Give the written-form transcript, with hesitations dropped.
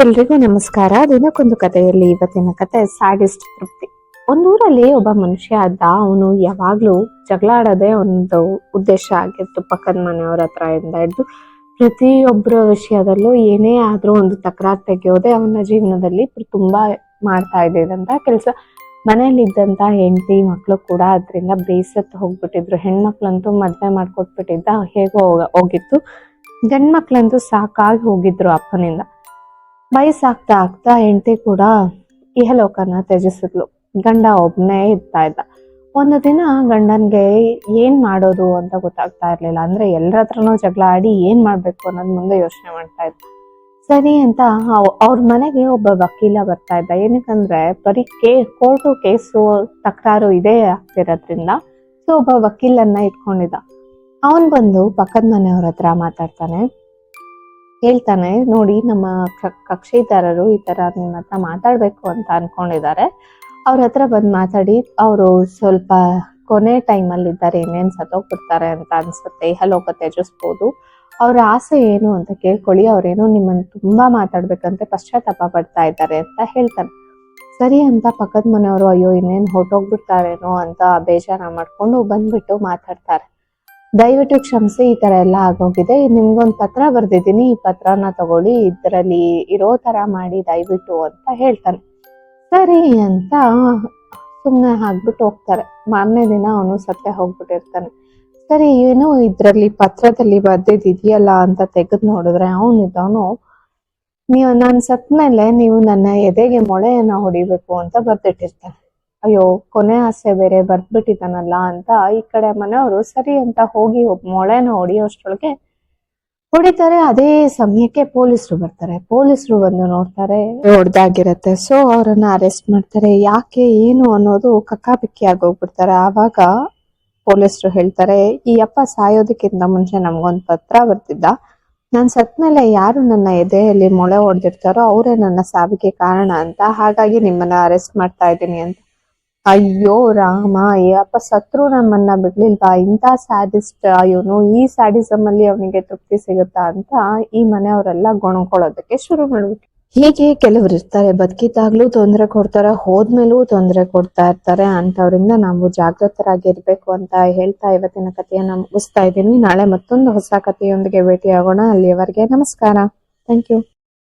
ಎಲ್ರಿಗೂ ನಮಸ್ಕಾರ. ದಿನಕ್ಕೊಂದು ಕಥೆಯಲ್ಲಿ ಇವತ್ತಿನ ಕತೆ ಸ್ಯಾಡಿಸ್ಟ್ ತೃಪ್ತಿ. ಒಂದೂರಲ್ಲಿ ಒಬ್ಬ ಮನುಷ್ಯ ಇದ್ದ. ಅವನು ಯಾವಾಗ್ಲೂ ಜಗಳ ಆಡೋದೇ ಒಂದು ಉದ್ದೇಶ ಆಗಿತ್ತು. ಪಕ್ಕದ ಮನೆಯವ್ರ ಹತ್ರ ಇಂದ ಹಿಡಿದು ಪ್ರತಿಯೊಬ್ಬರ ವಿಷಯದಲ್ಲೂ ಏನೇ ಆದ್ರೂ ಒಂದು ತಕರಾರು ತೆಗೆಯೋದೇ ಅವನ ಜೀವನದಲ್ಲಿ ತುಂಬಾ ಮಾಡ್ತಾ ಇದ್ದಂತ ಕೆಲಸ. ಮನೇಲಿದ್ದಂತ ಹೆಂಡತಿ ಮಕ್ಳು ಕೂಡ ಅದರಿಂದ ಬೇಸತ್ತು ಹೋಗ್ಬಿಟ್ಟಿದ್ರು. ಹೆಣ್ಮಕ್ಳಂತೂ ಮದ್ವೆ ಮಾಡ್ಕೊಟ್ಬಿಟ್ಟಿದ್ದ, ಹೇಗೋ ಹೋಗಿತ್ತು. ಗಂಡ್ ಮಕ್ಳಂತೂ ಸಾಕಾಗಿ ಹೋಗಿದ್ರು ಅಪ್ಪನಿಂದ. ವಯಸ್ಸಾಗ್ತಾ ಆಗ್ತಾ ಹೆಂಡತಿ ಕೂಡ ಇಹಲೋಕನ ತ್ಯಜಿಸಿದ್ಲು. ಗಂಡ ಒಬ್ನೇ ಇರ್ತಾ ಇದ್ದ. ಒಂದು ದಿನ ಗಂಡನ್ಗೆ ಏನ್ ಮಾಡೋದು ಅಂತ ಗೊತ್ತಾಗ್ತಾ ಇರ್ಲಿಲ್ಲ. ಅಂದ್ರೆ ಎಲ್ಲರ ಹತ್ರನೂ ಜಗಳ ಆಡಿ ಏನ್ ಮಾಡ್ಬೇಕು ಅನ್ನೋದ್ ಮುಂದೆ ಯೋಚನೆ ಮಾಡ್ತಾ ಇದ್ದ. ಸರಿ ಅಂತ ಅವ್ರ ಮನೆಗೆ ಒಬ್ಬ ವಕೀಲ ಬರ್ತಾ ಇದ್ದ. ಏನಕ್ಕಂದ್ರೆ ಬರೀ ಕೋರ್ಟು ಕೇಸು ತಕರಾರು ಇದೇ ಆಗ್ತಿರೋದ್ರಿಂದ ಸೊ ಒಬ್ಬ ವಕೀಲನ್ನ ಇಟ್ಕೊಂಡಿದ್ದ. ಅವನ್ ಬಂದು ಪಕ್ಕದ ಮನೆಯವ್ರ ಹತ್ರ ಮಾತಾಡ್ತಾನೆ. ಹೇಳ್ತಾನೆ, ನೋಡಿ ನಮ್ಮ ಕಕ್ಷಿದಾರರು ಈ ತರ ನಿಮ್ಮ ಹತ್ರ ಮಾತಾಡ್ಬೇಕು ಅಂತ ಅನ್ಕೊಂಡಿದ್ದಾರೆ. ಅವ್ರ ಹತ್ರ ಬಂದ್ ಮಾತಾಡಿ, ಅವರು ಸ್ವಲ್ಪ ಕೊನೆ ಟೈಮಲ್ಲಿ ಇದ್ದಾರೆ, ಇನ್ನೇನ್ ಸತ್ತೋಗ್ಬಿಡ್ತಾರೆ ಅಂತ ಅನ್ಸುತ್ತೆ, ಇಹಲೋಕ ತ್ಯಜಿಸ್ಬೋದು. ಅವ್ರ ಆಸೆ ಏನು ಅಂತ ಕೇಳ್ಕೊಳ್ಳಿ, ಅವ್ರೇನೋ ನಿಮ್ಮನ್ನ ತುಂಬಾ ಮಾತಾಡ್ಬೇಕಂತ ಪಶ್ಚಾತ್ತಾಪ ಪಡ್ತಾ ಇದ್ದಾರೆ ಅಂತ ಹೇಳ್ತಾನೆ. ಸರಿ ಅಂತ ಪಕ್ಕದ ಮನೆಯವರು ಅಯ್ಯೋ ಇನ್ನೇನ್ ಹೊರಟೋಗ್ಬಿಡ್ತಾರೇನೋ ಅಂತ ಬೇಜಾರ ಮಾಡ್ಕೊಂಡು ಬಂದ್ಬಿಟ್ಟು ಮಾತಾಡ್ತಾರೆ. ದಯವಿಟ್ಟು ಕ್ಷಮಿಸಿ, ಈ ತರ ಎಲ್ಲ ಆಗೋಗಿದೆ, ನಿಮ್ಗೊಂದು ಪತ್ರ ಬರ್ದಿದ್ದೀನಿ, ಈ ಪತ್ರನ ತಗೊಳ್ಳಿ, ಇದರಲ್ಲಿ ಇರೋ ತರ ಮಾಡಿ ದಯವಿಟ್ಟು ಅಂತ ಹೇಳ್ತಾನೆ. ಸರಿ ಅಂತ ಸುಮ್ಮನೆ ಹಾಕ್ಬಿಟ್ಟು ಹೋಗ್ತಾರೆ. ಮಾರನೇ ದಿನ ಅವನು ಸತ್ಯ ಹೋಗ್ಬಿಟ್ಟಿರ್ತಾನೆ. ಸರಿ, ಏನು ಇದ್ರಲ್ಲಿ ಪತ್ರದಲ್ಲಿ ಬರ್ದಿದ್ಯಲ್ಲ ಅಂತ ತೆಗೆದು ನೋಡಿದ್ರೆ ಅವನು ನಾನು ಸತ್ ಮೇಲೆ ನೀವು ನನ್ನ ಎದೆಗೆ ಮೊಳೆಯನ್ನ ಹೊಡಿಬೇಕು ಅಂತ ಬರ್ದಿಟ್ಟಿರ್ತಾನೆ. ಅಯ್ಯೋ, ಕೊನೆ ಆಸೆ ಬೇರೆ ಬರ್ದ್ಬಿಟ್ಟಿದ್ದಾನಲ್ಲ ಅಂತ ಈ ಕಡೆ ಮನೆಯವರು ಸರಿ ಅಂತ ಹೋಗಿ ಮೊಳೆನ ಹೊಡಿಯೋಷ್ಟ್ರೊಳಗೆ ಹೊಡಿತಾರೆ. ಅದೇ ಸಮಯಕ್ಕೆ ಪೊಲೀಸರು ಬರ್ತಾರೆ. ಪೊಲೀಸರು ಬಂದು ನೋಡ್ತಾರೆ, ಹೊಡೆದಾಗಿರತ್ತೆ. ಸೊ ಅವರನ್ನ ಅರೆಸ್ಟ್ ಮಾಡ್ತಾರೆ. ಯಾಕೆ ಏನು ಅನ್ನೋದು ಕಕ್ಕಾಬಿಕ್ಕಿ ಆಗೋಗ್ಬಿಡ್ತಾರೆ. ಆವಾಗ ಪೊಲೀಸರು ಹೇಳ್ತಾರೆ, ಈ ಅಪ್ಪ ಸಾಯೋದಕ್ಕಿಂತ ಮುಂಚೆ ನಮ್ಗೊಂದು ಪತ್ರ ಬರ್ತಿದ್ದ, ನಾನ್ ಸತ್ ಮೇಲೆ ಯಾರು ನನ್ನ ಎದೆಯಲ್ಲಿ ಮೊಳೆ ಹೊಡೆದಿರ್ತಾರೋ ಅವರೇ ನನ್ನ ಸಾವಿಗೆ ಕಾರಣ ಅಂತ, ಹಾಗಾಗಿ ನಿಮ್ಮನ್ನ ಅರೆಸ್ಟ್ ಮಾಡ್ತಾ ಇದ್ದೀನಿ ಅಂತ. ಅಯ್ಯೋ ರಾಮ, ಈ ಅಪ್ಪ ಸತ್ರು ನಮ್ಮನ್ನ ಬಿಡ್ಲಿಲ್ವಾ, ಇಂಥ ಸ್ಯಾಡಿಸ್ಟ್ ಇವನು, ಈ ಸ್ಯಾಡಿಸಮ್ ಅಲ್ಲಿ ಅವನಿಗೆ ತೃಪ್ತಿ ಸಿಗುತ್ತಾ ಅಂತ ಈ ಮನೆಯವರೆಲ್ಲ ಗೊಣಕೊಳ್ಳೋದಕ್ಕೆ ಶುರು ಮಾಡ್ಬಿಟ್ಟು. ಹೀಗೆ ಕೆಲವ್ರು ಇರ್ತಾರೆ, ಬದುಕಿದಾಗ್ಲೂ ತೊಂದರೆ ಕೊಡ್ತಾರೆ, ಹೋದ್ಮೇಲೂ ತೊಂದರೆ ಕೊಡ್ತಾ ಇರ್ತಾರೆ. ಅಂತವ್ರಿಂದ ನಾವು ಜಾಗೃತರಾಗಿರ್ಬೇಕು ಅಂತ ಹೇಳ್ತಾ ಇವತ್ತಿನ ಕಥೆಯನ್ನ ಮುಗಿಸ್ತಾ ಇದ್ದೀನಿ. ನಾಳೆ ಮತ್ತೊಂದು ಹೊಸ ಕಥೆಯೊಂದಿಗೆ ಭೇಟಿ ಆಗೋಣ. ಅಲ್ಲಿಯವರೆಗೆ ನಮಸ್ಕಾರ. Thank you.